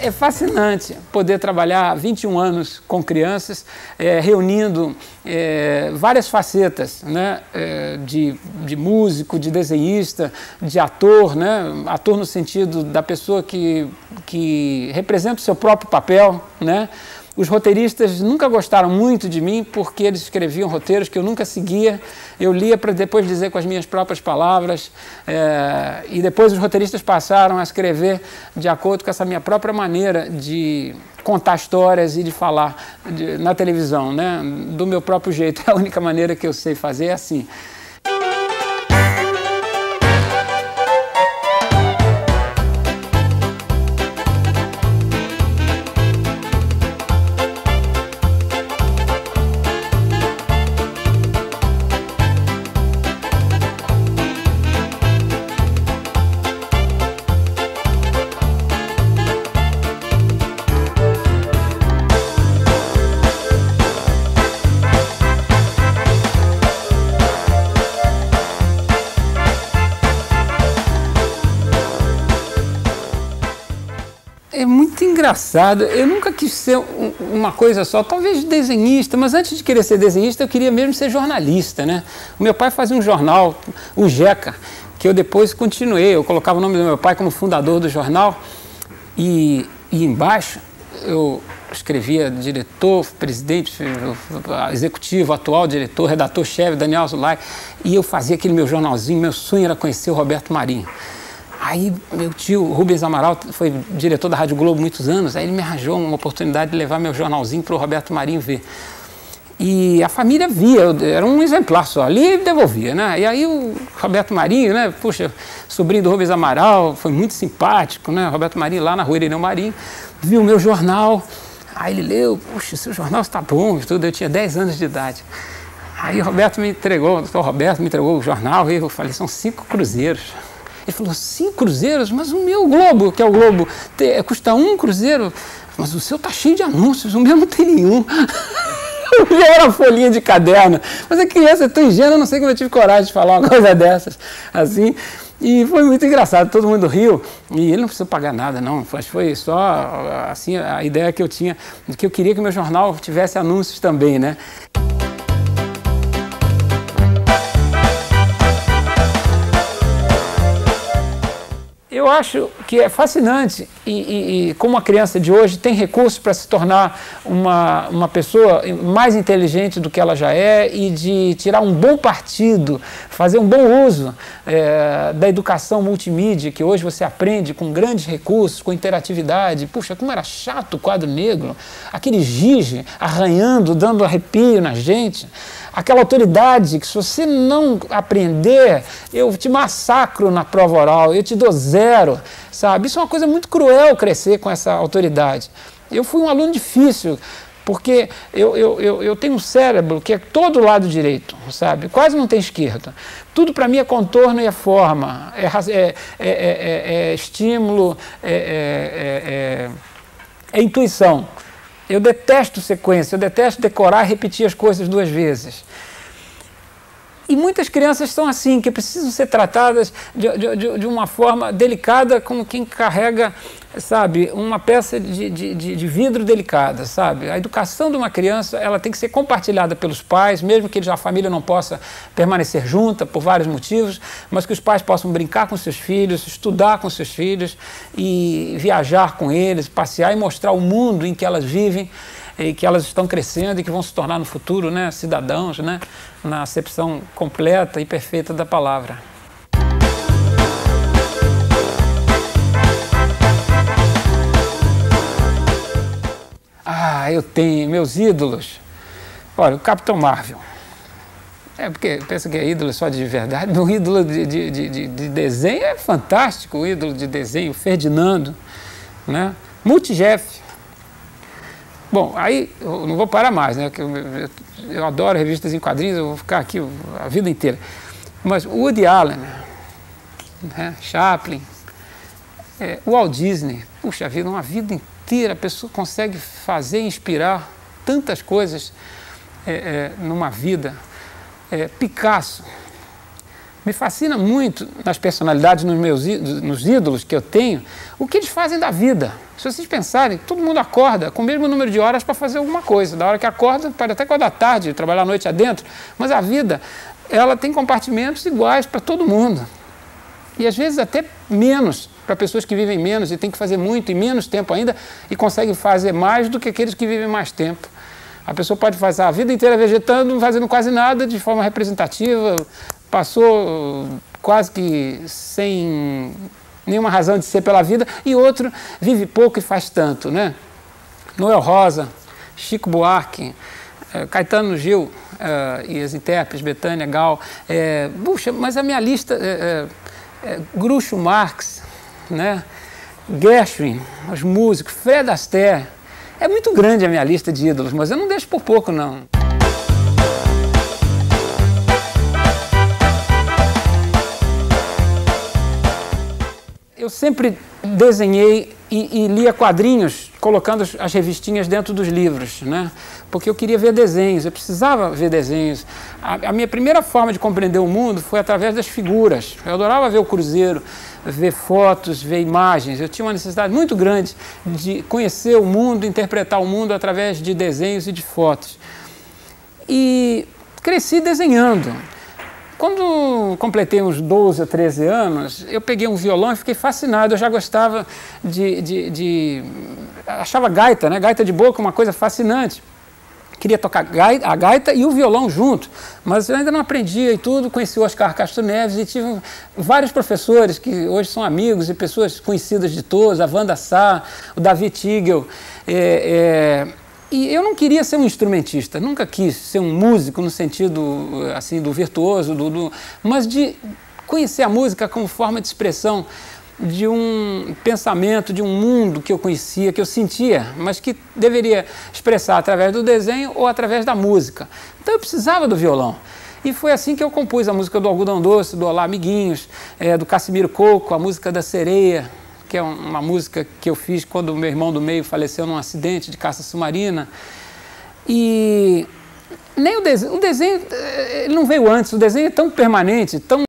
É fascinante poder trabalhar 21 anos com crianças, reunindo várias facetas, né? De músico, de desenhista, de ator, né? Ator no sentido da pessoa que representa o seu próprio papel, né? Os roteiristas nunca gostaram muito de mim porque eles escreviam roteiros que eu nunca seguia. Eu lia para depois dizer com as minhas próprias palavras. E depois os roteiristas passaram a escrever de acordo com essa minha própria maneira de contar histórias e de falar na televisão, né? Do meu próprio jeito. É a única maneira que eu sei fazer é assim. É muito engraçado, eu nunca quis ser uma coisa só, talvez desenhista, mas antes de querer ser desenhista eu queria mesmo ser jornalista, né? O meu pai fazia um jornal, o Jeca, que eu depois continuei, eu colocava o nome do meu pai como fundador do jornal e embaixo eu escrevia diretor, presidente, executivo, atual diretor, redator-chefe, Daniel Azulay, e eu fazia aquele meu jornalzinho, meu sonho era conhecer o Roberto Marinho. Aí meu tio Rubens Amaral foi diretor da Rádio Globo muitos anos, aí ele me arranjou uma oportunidade de levar meu jornalzinho para o Roberto Marinho ver. E a família via, era um exemplar só, ali ele devolvia, né? E aí o Roberto Marinho, né? Puxa, sobrinho do Rubens Amaral, foi muito simpático, né? Roberto Marinho lá na rua Irineu Marinho, viu o meu jornal, aí ele leu, puxa, seu jornal está bom, tudo, eu tinha 10 anos de idade. Aí o Roberto me entregou, o doutor Roberto me entregou o jornal e eu falei, são 5 cruzeiros. Ele falou, 5 cruzeiros? Mas o meu Globo, que é o Globo, custa 1 cruzeiro. Mas o seu tá cheio de anúncios, o meu não tem nenhum. O meu era folhinha de caderno. Mas a criança é tão ingênua, não sei como eu tive coragem de falar uma coisa dessas. Assim, e foi muito engraçado, todo mundo riu. E ele não precisou pagar nada, não. Foi só assim, a ideia que eu tinha, de que eu queria que o meu jornal tivesse anúncios também, né? Eu acho que é fascinante e como a criança de hoje tem recursos para se tornar uma pessoa mais inteligente do que ela já é e de tirar um bom partido, fazer um bom uso da educação multimídia, que hoje você aprende com grandes recursos, com interatividade. Puxa, como era chato o quadro negro, aquele giz arranhando, dando arrepio na gente. Aquela autoridade que se você não aprender, eu te massacro na prova oral, eu te dou 0, sabe? Isso é uma coisa muito cruel crescer com essa autoridade. Eu fui um aluno difícil, porque eu tenho um cérebro que é todo lado direito, sabe? Quase não tem esquerda. Tudo para mim é contorno e é forma, é estímulo, é intuição. Eu detesto sequência, eu detesto decorar e repetir as coisas 2 vezes. E muitas crianças são assim, que precisam ser tratadas de uma forma delicada, como quem carrega, sabe, uma peça de vidro delicada, sabe? A educação de uma criança, ela tem que ser compartilhada pelos pais, mesmo que a família não possa permanecer junta por vários motivos, mas que os pais possam brincar com seus filhos, estudar com seus filhos e viajar com eles, passear e mostrar o mundo em que elas vivem, e que elas estão crescendo e que vão se tornar no futuro, né, cidadãos, né, na acepção completa e perfeita da palavra. Ah, eu tenho meus ídolos. Olha, o Capitão Marvel. Porque pensa que é ídolo só de verdade. Um ídolo de desenho é fantástico, o ídolo de desenho, Ferdinando, né? Multijeff. Bom, aí eu não vou parar mais, né? Eu adoro revistas em quadrinhos, eu vou ficar aqui a vida inteira. Mas o Woody Allen, né? Chaplin, o Walt Disney, puxa vida, uma vida inteira a pessoa consegue fazer e inspirar tantas coisas numa vida. Picasso, Me fascina muito nas personalidades, nos ídolos que eu tenho, o que eles fazem da vida. Se vocês pensarem, todo mundo acorda com o mesmo número de horas para fazer alguma coisa. Da hora que acorda, pode até acordar tarde, trabalhar a noite adentro, mas a vida, ela tem compartimentos iguais para todo mundo. E às vezes até menos, para pessoas que vivem menos e têm que fazer muito e menos tempo ainda e conseguem fazer mais do que aqueles que vivem mais tempo. A pessoa pode fazer a vida inteira vegetando, não fazendo quase nada de forma representativa, passou quase que sem nenhuma razão de ser pela vida, e outro vive pouco e faz tanto, né? Noel Rosa, Chico Buarque, Caetano Gil e as intérpretes, Bethânia, Gal. Puxa, mas a minha lista, Groucho Marx, né? Gershwin, os músicos, Fred Astaire. É muito grande a minha lista de ídolos, mas eu não deixo por pouco, não. Eu sempre desenhei e lia quadrinhos, colocando as revistinhas dentro dos livros, né? Porque eu queria ver desenhos, eu precisava ver desenhos. A minha primeira forma de compreender o mundo foi através das figuras. Eu adorava ver o Cruzeiro, ver fotos, ver imagens. Eu tinha uma necessidade muito grande de conhecer o mundo, interpretar o mundo através de desenhos e de fotos. E cresci desenhando. Quando completei uns 12 a 13 anos, eu peguei um violão e fiquei fascinado. Eu já gostava achava gaita, né? Gaita de boca, uma coisa fascinante. Queria tocar a gaita e o violão junto, mas eu ainda não aprendia e tudo. Conheci o Oscar Castro Neves e tive vários professores que hoje são amigos e pessoas conhecidas de todos, a Wanda Sá, o Davi Tigel. E eu não queria ser um instrumentista, nunca quis ser um músico no sentido assim, do virtuoso, mas de conhecer a música como forma de expressão de um pensamento, de um mundo que eu conhecia, que eu sentia, mas que deveria expressar através do desenho ou através da música. Então eu precisava do violão. E foi assim que eu compus a música do Algodão Doce, do Olá Amiguinhos, do Cassimiro Coco, a música da Sereia, que é uma música que eu fiz quando o meu irmão do meio faleceu num acidente de caça submarina. E nem o desenho ele não veio antes, o desenho é tão permanente, tão